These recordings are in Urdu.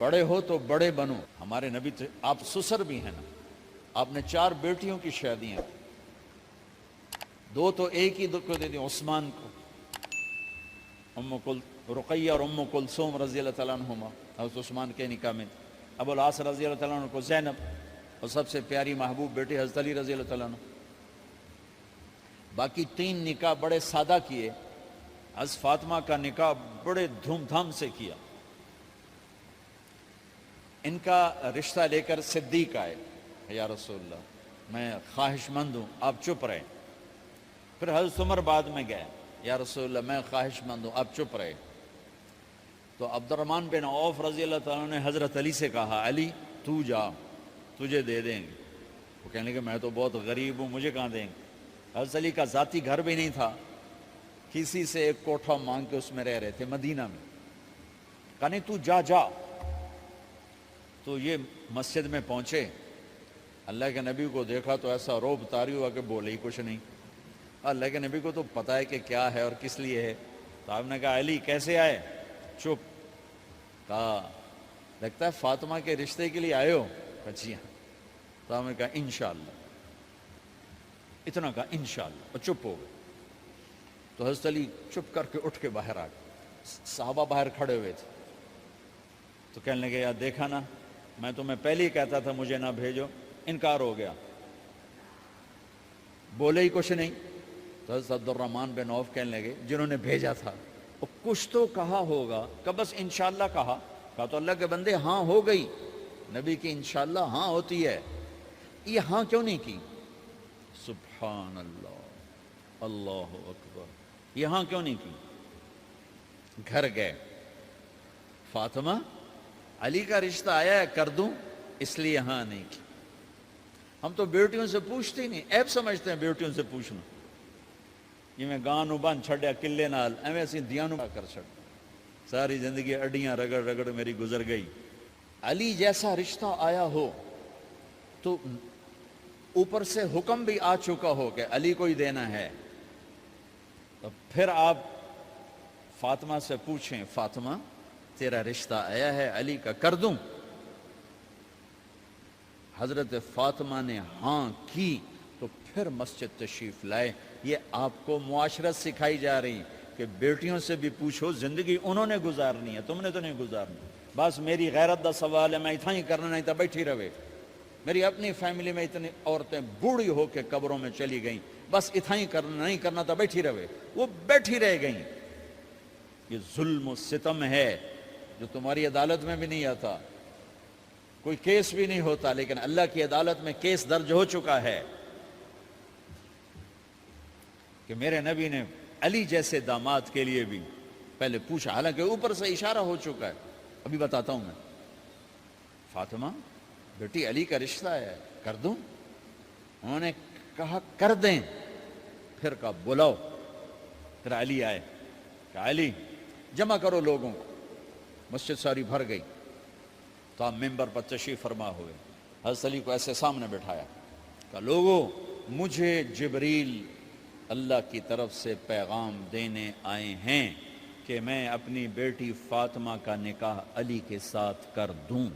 بڑے ہو تو بڑے بنو. ہمارے نبی تو آپ سسر بھی ہیں نا, آپ نے 4 بیٹیوں کی شادیاں, 2 تو ایک ہی کو دے دی عثمان کو, رقیہ اور ام کلثوم رضی اللہ تعالیٰ عنہما حضرت عثمان کے نکاح میں, ابو العاص رضی اللہ تعالیٰ عنہ کو زینب, اور سب سے پیاری محبوب بیٹی حضرت علی رضی اللہ تعالیٰ عنہ. باقی 3 نکاح بڑے سادہ کیے. حضرت فاطمہ کا نکاح بڑے دھوم دھام سے کیا. ان کا رشتہ لے کر صدیق آئے, یا رسول اللہ میں خواہش مند ہوں, آپ چپ رہے. پھر حضرت عمر بعد میں گئے, یا رسول اللہ میں خواہش مند ہوں, آپ چپ رہے. تو عبد الرحمن بن عوف رضی اللہ تعالیٰ نے حضرت علی سے کہا, علی تو جا, تجھے دے دیں گے. وہ کہنے کہ میں تو بہت غریب ہوں, مجھے کہاں دیں گے. حضرت علی کا ذاتی گھر بھی نہیں تھا, کسی سے ایک کوٹھا مانگ کے اس میں رہ رہے تھے مدینہ میں. کہا نہیں تو جا جا. تو یہ مسجد میں پہنچے, اللہ کے نبی کو دیکھا تو ایسا روب طاری ہوا کہ بولے ہی کچھ نہیں. اللہ کے نبی کو تو پتہ ہے کہ کیا ہے اور کس لیے ہے. تو آپ نے کہا علی کیسے آئے؟ چپ. کہا لگتا ہے فاطمہ کے رشتے کے لیے آئے ہو. کہا جی ہاں. تو آپ نے کہا انشاءاللہ, اتنا کہا انشاءاللہ, اور چپ ہو گئے. تو حضرت علی چپ کر کے اٹھ کے باہر آ گئے. صحابہ باہر کھڑے ہوئے تھے. تو کہنے لگے یار دیکھا نا, میں تمہیں پہلے ہی کہتا تھا مجھے نہ بھیجو, انکار ہو گیا, بولے ہی کچھ نہیں. تو حضرت عبد الرحمن بن عوف کہنے لگے جنہوں نے بھیجا تھا, وہ کچھ تو کہا ہوگا, کہ بس انشاءاللہ کہا. کہا تو اللہ کے بندے ہاں ہو گئی, نبی کی انشاءاللہ ہاں ہوتی ہے, یہ ہاں کیوں نہیں کی؟ سبحان اللہ, اللہ اکبر, یہ ہاں کیوں نہیں کی؟ گھر گئے, فاطمہ علی کا رشتہ آیا ہے کر دوں, اس لیے ہاں نہیں کی. ہم تو بیٹیوں سے پوچھتے ہی نہیں, عیب سمجھتے ہیں بیٹیوں سے پوچھنا. یہ میں گانو بان چھڑیا کلے نال ایویں اسی دیانو کر چھڑ, ساری زندگی اڈیاں رگڑ رگڑ میری گزر گئی. علی جیسا رشتہ آیا ہو تو اوپر سے حکم بھی آ چکا ہو کہ علی کو ہی دینا ہے, تو پھر آپ فاطمہ سے پوچھیں, فاطمہ تیرا رشتہ آیا ہے علی کا, کر دوں؟ حضرت فاطمہ نے ہاں کی تو پھر مسجد تشریف لائے. یہ آپ کو معاشرت سکھائی جا رہی کہ بیٹیوں سے بھی پوچھو, زندگی انہوں نے گزارنی ہے, تم نے تو نہیں گزارنی. بس میری غیرت دا سوال ہے, میں اتنا ہی کرنا, نہیں تو بیٹھی رہے. میری اپنی فیملی میں اتنی عورتیں بوڑھی ہو کے قبروں میں چلی گئیں, بس اتنا ہی کرنا, نہیں کرنا تو بیٹھی رہے. وہ بیٹھی رہ گئیں. یہ ظلم و ستم ہے جو تمہاری عدالت میں بھی نہیں آتا, کوئی کیس بھی نہیں ہوتا, لیکن اللہ کی عدالت میں کیس درج ہو چکا ہے کہ میرے نبی نے علی جیسے داماد کے لیے بھی پہلے پوچھا, حالانکہ اوپر سے اشارہ ہو چکا ہے. ابھی بتاتا ہوں میں. فاطمہ بیٹی علی کا رشتہ ہے, کر دوں؟ انہوں نے کہا کر دیں. پھر کہا بلاؤ. پھر علی آئے, کہ علی جمع کرو لوگوں کو. مسجد ساری بھر گئی. تو آپ ممبر پر تشریف فرما ہوئے. حضرت علی کو ایسے سامنے بٹھایا, کہ لوگوں مجھے جبریل اللہ کی طرف سے پیغام دینے آئے ہیں کہ میں اپنی بیٹی فاطمہ کا نکاح علی کے ساتھ کر دوں.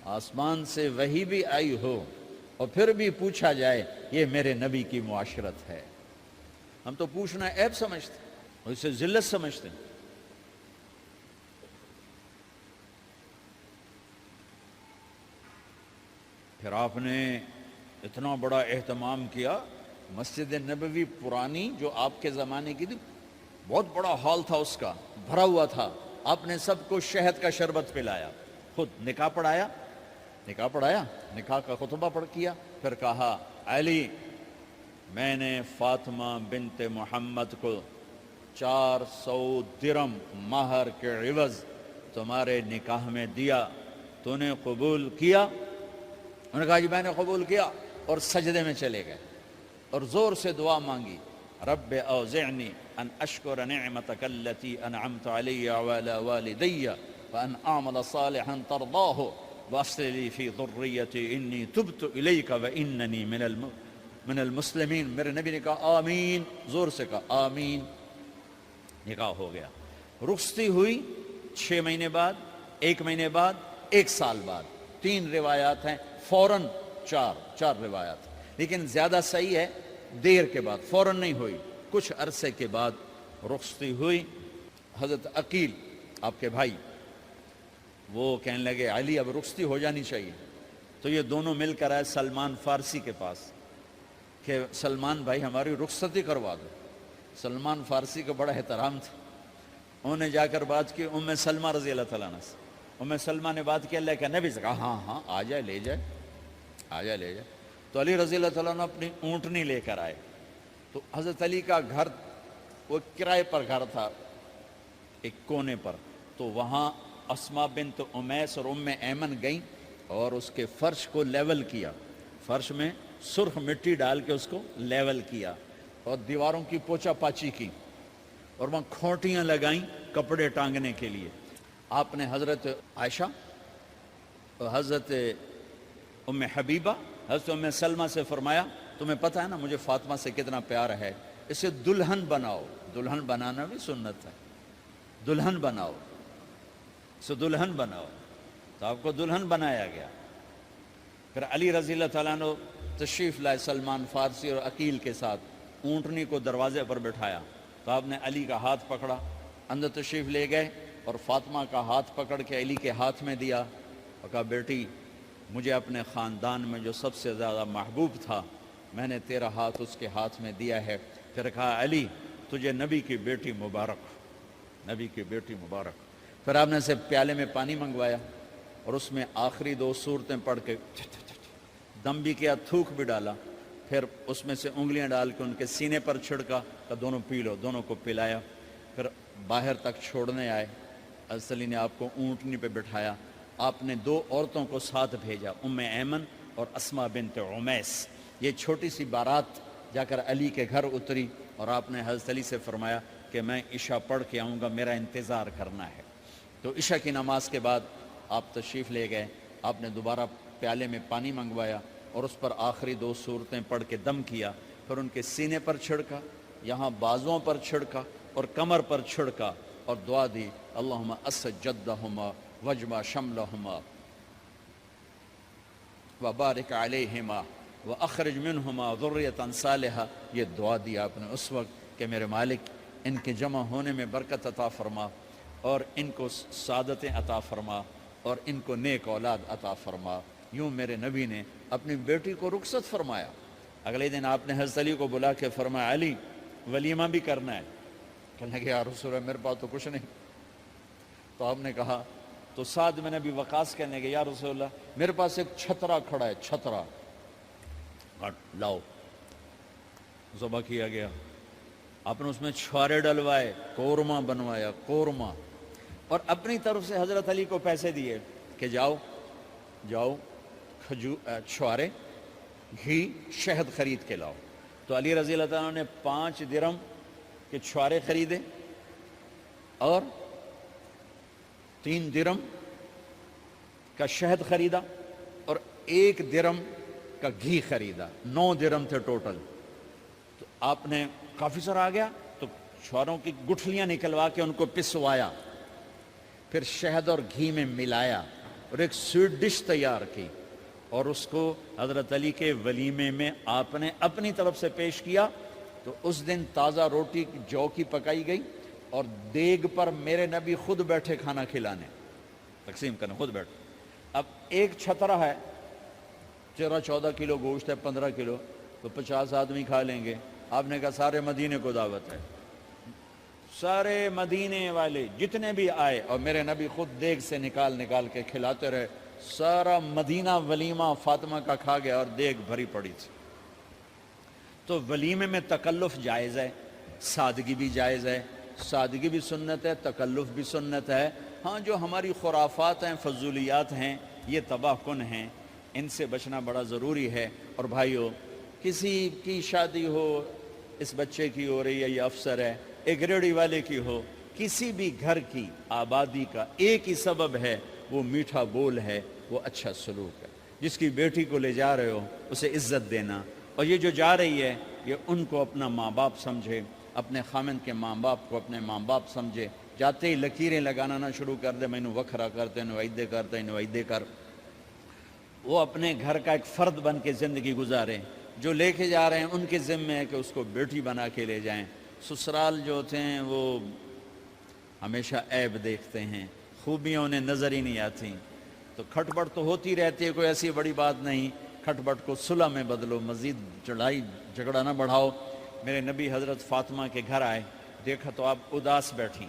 آسمان سے وحی بھی آئی ہو اور پھر بھی پوچھا جائے, یہ میرے نبی کی معاشرت ہے. ہم تو پوچھنا عیب سمجھتے اور اسے ذلت سمجھتے ہیں. پھر آپ نے اتنا بڑا اہتمام کیا. مسجد نبوی پرانی جو آپ کے زمانے کی تھی, بہت بڑا ہال تھا, اس کا بھرا ہوا تھا. آپ نے سب کو شہد کا شربت پلایا, خود نکاح پڑھایا, نکاح کا خطبہ پڑھ کیا. پھر کہا علی میں نے فاطمہ بنت محمد کو 400 درم مہر کے عوض تمہارے نکاح میں دیا, تو نے قبول کیا؟ انہوں نے کہا جی میں نے قبول کیا, اور سجدے میں چلے گئے اور زور سے دعا مانگی, رب اوزعنی ان اشکر نعمتک التی انعمت علی وعلی والدی وان اعمل صالحا ترضاہ واصلح لی فی ذریتی انی تبت الیک واننی من المسلمین. میرے نبی نے کہا آمین, زور سے کہا آمین. نکاح ہو گیا. رخصتی ہوئی 6 مہینے بعد, 1 مہینے بعد ایک سال بعد. 3 روایات ہیں، فوراً 4 روایات، لیکن زیادہ صحیح ہے دیر کے بعد، فوراً نہیں ہوئی، کچھ عرصے کے بعد رخصتی ہوئی. حضرت عقیل آپ کے بھائی وہ کہنے لگے علی اب رخصتی ہو جانی چاہیے. تو یہ دونوں مل کر آئے سلمان فارسی کے پاس کہ سلمان بھائی ہماری رخصتی کروا دو. سلمان فارسی کا بڑا احترام تھا، انہوں نے جا کر بات کی ام سلمہ رضی اللہ تعالیٰ عنہ سے. ام سلمہ نے بات کی اللہ کے نبی سے، کہا ہاں ہاں آ جائے لے جائے، آ جائے لے جائے. تو علی رضی اللہ تعالیٰ عنہ اپنی اونٹنی لے کر آئے. تو حضرت علی کا گھر وہ کرائے پر گھر تھا ایک کونے پر، تو وہاں اسما بنت امیس اور ام ایمن گئیں اور اس کے فرش کو لیول کیا، فرش میں سرخ مٹی ڈال کے اس کو لیول کیا اور دیواروں کی پوچا پاچی کی اور وہاں کھوٹیاں لگائیں کپڑے ٹانگنے کے لیے. آپ نے حضرت عائشہ، حضرت ام حبیبہ، حضرت ام سلمہ سے فرمایا تمہیں پتہ ہے نا مجھے فاطمہ سے کتنا پیار ہے، اسے دلہن بناؤ. دلہن بنانا بھی سنت ہے، دلہن بناؤ، اسے دلہن بناؤ. تو آپ کو دلہن بنایا گیا. پھر علی رضی اللہ تعالیٰ عنہ تشریف لائے سلمان فارسی اور عقیل کے ساتھ، اونٹنی کو دروازے پر بٹھایا. تو آپ نے علی کا ہاتھ پکڑا، اندر تشریف لے گئے اور فاطمہ کا ہاتھ پکڑ کے علی کے ہاتھ میں دیا اور کہا بیٹی مجھے اپنے خاندان میں جو سب سے زیادہ محبوب تھا میں نے تیرا ہاتھ اس کے ہاتھ میں دیا ہے. پھر کہا علی تجھے نبی کی بیٹی مبارک، نبی کی بیٹی مبارک. پھر آپ نے سے پیالے میں پانی منگوایا اور اس میں آخری 2 سورتیں پڑھ کے دم بھی کیا، تھوک بھی ڈالا. پھر اس میں سے انگلیاں ڈال کے ان کے سینے پر چھڑکا کہ دونوں پی لو، دونوں کو پلایا. پھر باہر تک چھوڑنے آئے، حضرت علی نے آپ کو اونٹنی پہ بٹھایا. آپ نے 2 عورتوں کو ساتھ بھیجا، ام ایمن اور اسما بنت عمیس. یہ چھوٹی سی بارات جا کر علی کے گھر اتری اور آپ نے حضرت علی سے فرمایا کہ میں عشاء پڑھ کے آؤں گا، میرا انتظار کرنا ہے. تو عشاء کی نماز کے بعد آپ تشریف لے گئے. آپ نے دوبارہ پیالے میں پانی منگوایا اور اس پر آخری 2 سورتیں پڑھ کے دم کیا. پھر ان کے سینے پر چھڑکا، یہاں بازوؤں پر چھڑکا اور کمر پر چھڑکا اور دعا دی اللہم اسجدہما وجمع شملہما وبارک علیہما واخرج منہما ذریۃ صالحہ. یہ دعا دی آپ نے اس وقت کہ میرے مالک ان کے جمع ہونے میں برکت عطا فرما اور ان کو سعادتیں عطا فرما اور ان کو نیک اولاد عطا فرما. یوں میرے نبی نے اپنی بیٹی کو رخصت فرمایا. اگلے دن آپ نے حضرت علی کو بلا کے فرمایا علی ولیمہ بھی کرنا ہے. کہنے لگے یا رسول اللہ میرے پاس تو کچھ نہیں. تو آپ نے کہا، تو سعد بن ابی وقاص کہنے لگے یا رسول اللہ میرے پاس ایک چھترا کھڑا ہے، چھترا لاؤ. ذبح کیا گیا. آپ نے اس میں چھوارے ڈلوائے، قورمہ بنوایا، قورمہ، اور اپنی طرف سے حضرت علی کو پیسے دیے کہ جاؤ جاؤ چھوارے، گھی، شہد خرید کے لاؤ. تو علی رضی اللہ تعالیٰ نے 5 درم کے چھوارے خریدے اور 3 درم کا شہد خریدا اور 1 درم کا گھی خریدا. 9 درم تھے ٹوٹل. تو آپ نے کافی سارا آ گیا تو چھواروں کی گٹھلیاں نکلوا کے ان کو پسوایا، پھر شہد اور گھی میں ملایا اور ایک سویٹ ڈش تیار کی اور اس کو حضرت علی کے ولیمے میں آپ نے اپنی طرف سے پیش کیا. تو اس دن تازہ روٹی جو کی پکائی گئی اور دیگ پر میرے نبی خود بیٹھے کھانا کھلانے، تقسیم کرنے خود بیٹھے. اب ایک چھترا ہے، 13-14 کلو گوشت ہے، 15 کلو، تو 50 آدمی کھا لیں گے. آپ نے کہا سارے مدینے کو دعوت ہے، سارے مدینے والے جتنے بھی آئے اور میرے نبی خود دیگ سے نکال کے کھلاتے رہے. سارا مدینہ ولیمہ فاطمہ کا کھا گیا اور دیگ بھری پڑی تھی. تو ولیمے میں تکلف جائز ہے، سادگی بھی جائز ہے. سادگی بھی سنت ہے، تکلف بھی سنت ہے. ہاں جو ہماری خرافات ہیں، فضولیات ہیں، یہ تباہ کن ہیں، ان سے بچنا بڑا ضروری ہے. اور بھائیو کسی کی شادی ہو، اس بچے کی ہو رہی ہے، یہ افسر ہے، ایک ریڑھی والے کی ہو، کسی بھی گھر کی آبادی کا ایک ہی سبب ہے، وہ میٹھا بول ہے، وہ اچھا سلوک ہے. جس کی بیٹی کو لے جا رہے ہو اسے عزت دینا، اور یہ جو جا رہی ہے یہ ان کو اپنا ماں باپ سمجھے، اپنے خامن کے ماں باپ کو اپنے ماں باپ سمجھے. جاتے ہی لکیریں لگانا نہ شروع کر دے، مینوں وکھرا کرتے نویدے کرتے نویدے کر. وہ اپنے گھر کا ایک فرد بن کے زندگی گزاریں. جو لے کے جا رہے ہیں ان کے ذمے ہے کہ اس کو بیٹی بنا کے لے جائیں. سسرال جو ہوتے ہیں وہ ہمیشہ عیب دیکھتے ہیں، خوبیاں انہیں نظر ہی نہیں آتی. تو کھٹ پٹ تو ہوتی رہتی ہے، کوئی ایسی بڑی بات نہیں. کھٹ پٹ کو صلح میں بدلو، مزید چڑھائی جھگڑا نہ بڑھاؤ. میرے نبی حضرت فاطمہ کے گھر آئے، دیکھا تو آپ اداس بیٹھی.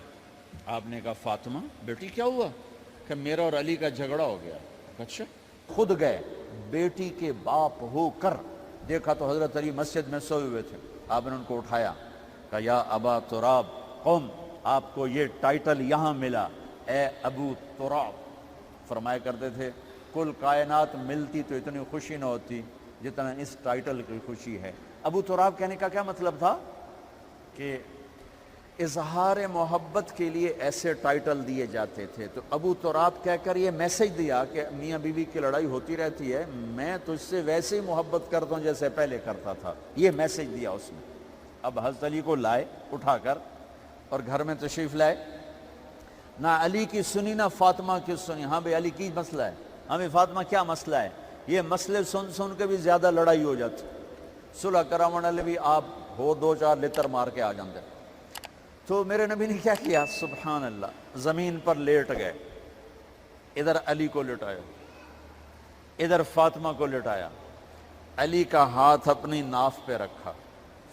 آپ نے کہا فاطمہ بیٹی کیا ہوا؟ کہ میرا اور علی کا جھگڑا ہو گیا. اچھا. خود گئے بیٹی کے باپ ہو کر، دیکھا تو حضرت علی مسجد میں سوئے ہوئے تھے. آپ نے ان کو اٹھایا، کہا یا ابا تراب قم، آپ کو یہ ٹائٹل یہاں ملا، اے ابو تراب. فرمایا کرتے تھے کل کائنات ملتی تو اتنی خوشی نہ ہوتی جتنا اس ٹائٹل کی خوشی ہے. ابو تراب کہنے کا کیا مطلب تھا؟ کہ اظہار محبت کے لیے ایسے ٹائٹل دیے جاتے تھے. تو ابو تراب کہہ کر یہ میسج دیا کہ میاں بیوی کی لڑائی ہوتی رہتی ہے، میں تجھ سے ویسے ہی محبت کرتا ہوں جیسے پہلے کرتا تھا. یہ میسج دیا اس نے. اب حضرت علی کو لائے اٹھا کر اور گھر میں تشریف لائے. نہ علی کی سنی نہ فاطمہ کی سنی. ہاں بھائی علی کی مسئلہ ہے، ہاں بھائی فاطمہ کیا مسئلہ ہے؟ یہ مسئلے سن سن کے بھی زیادہ لڑائی ہو جاتی. صلح کراون والے بھی آپ ہو دو چار لتر مار کے آ جاتے. تو میرے نبی نے کیا کیا؟ سبحان اللہ، زمین پر لیٹ گئے. ادھر علی کو لٹایا، ادھر فاطمہ کو لٹایا. علی کا ہاتھ اپنی ناف پہ رکھا،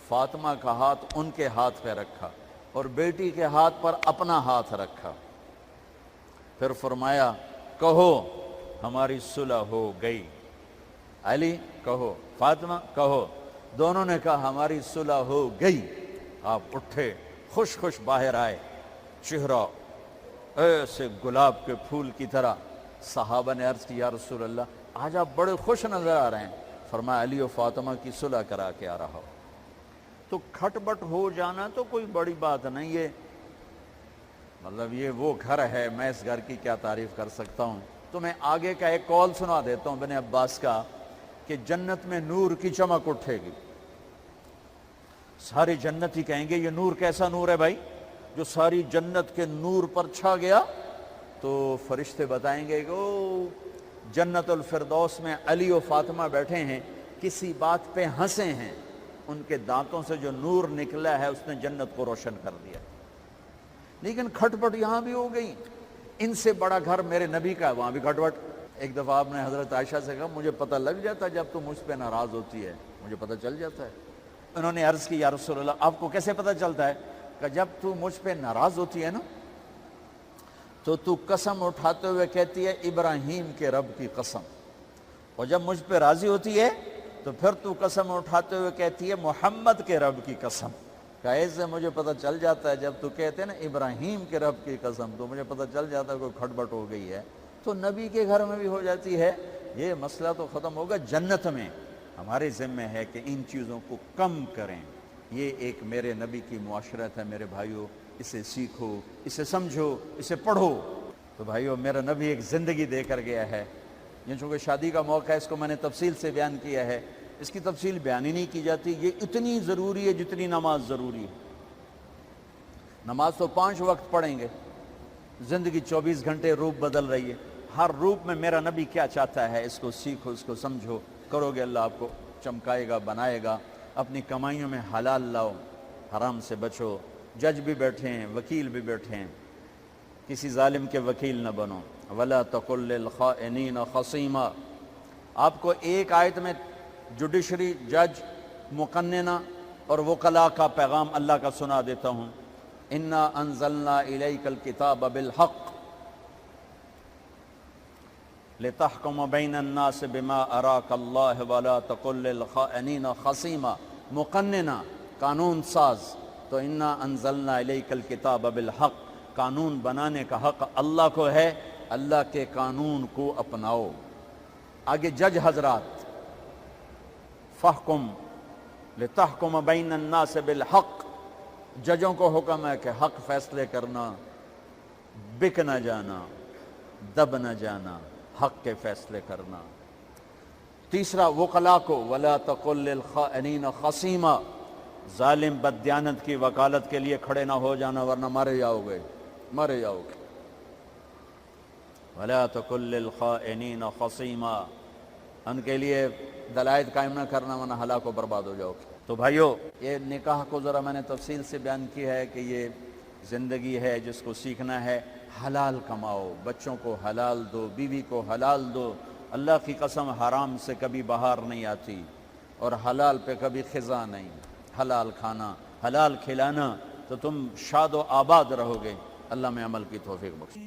فاطمہ کا ہاتھ ان کے ہاتھ پہ رکھا، اور بیٹی کے ہاتھ پر اپنا ہاتھ رکھا. پھر فرمایا کہو ہماری صلح ہو گئی. علی کہو، فاطمہ کہو. دونوں نے کہا ہماری صلح ہو گئی. آپ اٹھے، خوش خوش باہر آئے، چہرہ ایسے گلاب کے پھول کی طرح. صحابہ نے عرض کی یا رسول اللہ آج آپ بڑے خوش نظر آ رہے ہیں. فرمایا علی و فاطمہ کی صلح کرا کے آ رہا ہو. تو کھٹ بٹ ہو جانا تو کوئی بڑی بات نہیں ہے، مطلب یہ وہ گھر ہے، میں اس گھر کی کیا تعریف کر سکتا ہوں. تو میں آگے کا ایک قول سنا دیتا ہوں ابن عباس کا کہ جنت میں نور کی چمک اٹھے گی. سارے جنت ہی کہیں گے یہ نور کیسا نور ہے بھائی جو ساری جنت کے نور پر چھا گیا. تو فرشتے بتائیں گے کہ او جنت الفردوس میں علی و فاطمہ بیٹھے ہیں، کسی بات پہ ہنسے ہیں، ان کے دانتوں سے جو نور نکلا ہے اس نے جنت کو روشن کر دیا. لیکن کھٹ پٹ یہاں بھی ہو گئی. ان سے بڑا گھر میرے نبی کا ہے، وہاں بھی کھٹ پٹ. ایک دفعہ آپ نے حضرت عائشہ سے کہا مجھے پتہ لگ جاتا ہے جب تو مجھ پہ ناراض ہوتی ہے، مجھے پتہ چل جاتا ہے. انہوں نے عرض کی یا رسول اللہ آپ کو کیسے پتہ چلتا ہے؟ کہ جب تو مجھ پہ ناراض ہوتی ہے نا تو قسم اٹھاتے ہوئے کہتی ہے ابراہیم کے رب کی قسم، اور جب مجھ پہ راضی ہوتی ہے تو پھر تو قسم اٹھاتے ہوئے کہتی ہے محمد کے رب کی قسم. کہ ایسے مجھے پتہ چل جاتا ہے جب تو کہتے ہیں نا ابراہیم کے رب کی قسم تو مجھے پتہ چل جاتا ہے کوئی کھٹ بٹ ہو گئی ہے. تو نبی کے گھر میں بھی ہو جاتی ہے. یہ مسئلہ تو ختم ہوگا جنت میں. ہمارے ذمہ ہے کہ ان چیزوں کو کم کریں. یہ ایک میرے نبی کی معاشرت ہے میرے بھائیوں، اسے سیکھو، اسے سمجھو، اسے پڑھو. تو بھائیوں میرا نبی ایک زندگی دے کر گیا ہے. یہ چونکہ شادی کا موقع ہے اس کو میں نے تفصیل سے بیان کیا ہے، اس کی تفصیل بیان ہی نہیں کی جاتی. یہ اتنی ضروری ہے جتنی نماز ضروری ہے. نماز تو 5 وقت پڑھیں گے، زندگی 24 گھنٹے روپ بدل رہی ہے. ہر روپ میں میرا نبی کیا چاہتا ہے اس کو سیکھو، اس کو سمجھو. کرو گے اللہ آپ کو چمکائے گا، بنائے گا. اپنی کمائیوں میں حلال لاؤ، حرام سے بچو. جج بھی بیٹھے ہیں، وکیل بھی بیٹھے ہیں، کسی ظالم کے وکیل نہ بنو. وَلَا تَقُلْ لِلْخَائِنِينَ خَصِيمًا. آپ کو ایک آیت میں جوڈیشری، جج، مقننہ اور وکلاء کا پیغام اللہ کا سنا دیتا ہوں. اِنَّا أَنزَلْنَا إِلَيْكَ الْكِتَابَ بِالْحَقِّ لِتَحْكُمَ بَيْنَ النَّاسِ بِمَا أَرَاكَ اللَّهُ وَلَا تَقُلْ لِلْخَائِنِينَ خَصِيمًا. مقننہ، قانون ساز. تو اِنَّا أَنزَلْنَا إِلَيْكَ الْكِتَابَ بِالْحَقِّ. قانون بنانے کا حق اللہ کو ہے، اللہ کے قانون کو اپناؤ. آگے جج حضرات، فَحْكُمْ لِتَحْكُمَ بَيْنَ النَّاسِ بِالْحَقِّ. ججوں کو حکم ہے کہ حق فیصلے کرنا، بک نہ جانا، دب نہ جانا، حق کے فیصلے کرنا. تیسرا وکلاء کو وَلَا تَقُلْ لِلْخَائِنِينَ خَصِيمًا. ظالم بددیانت کی وکالت کے لیے کھڑے نہ ہو جانا ورنہ مارے جاؤ گے. مر جاؤ گے. وَلَا تَكُنْ لِلْخَائِنِينَ خَصِيمًا، ان کے لیے دلائل قائم نہ کرنا ورنہ ہلاک و برباد ہو جاؤ گے. تو بھائیو، یہ نکاح کو ذرا میں نے تفصیل سے بیان کی ہے کہ یہ زندگی ہے جس کو سیکھنا ہے. حلال کماؤ، بچوں کو حلال دو، بیوی کو حلال دو. اللہ کی قسم حرام سے کبھی بہار نہیں آتی اور حلال پہ کبھی خزاں نہیں. حلال کھانا، حلال کھلانا تو تم شاد و آباد رہو گے. اللہ میں عمل کی توفیق بخشے.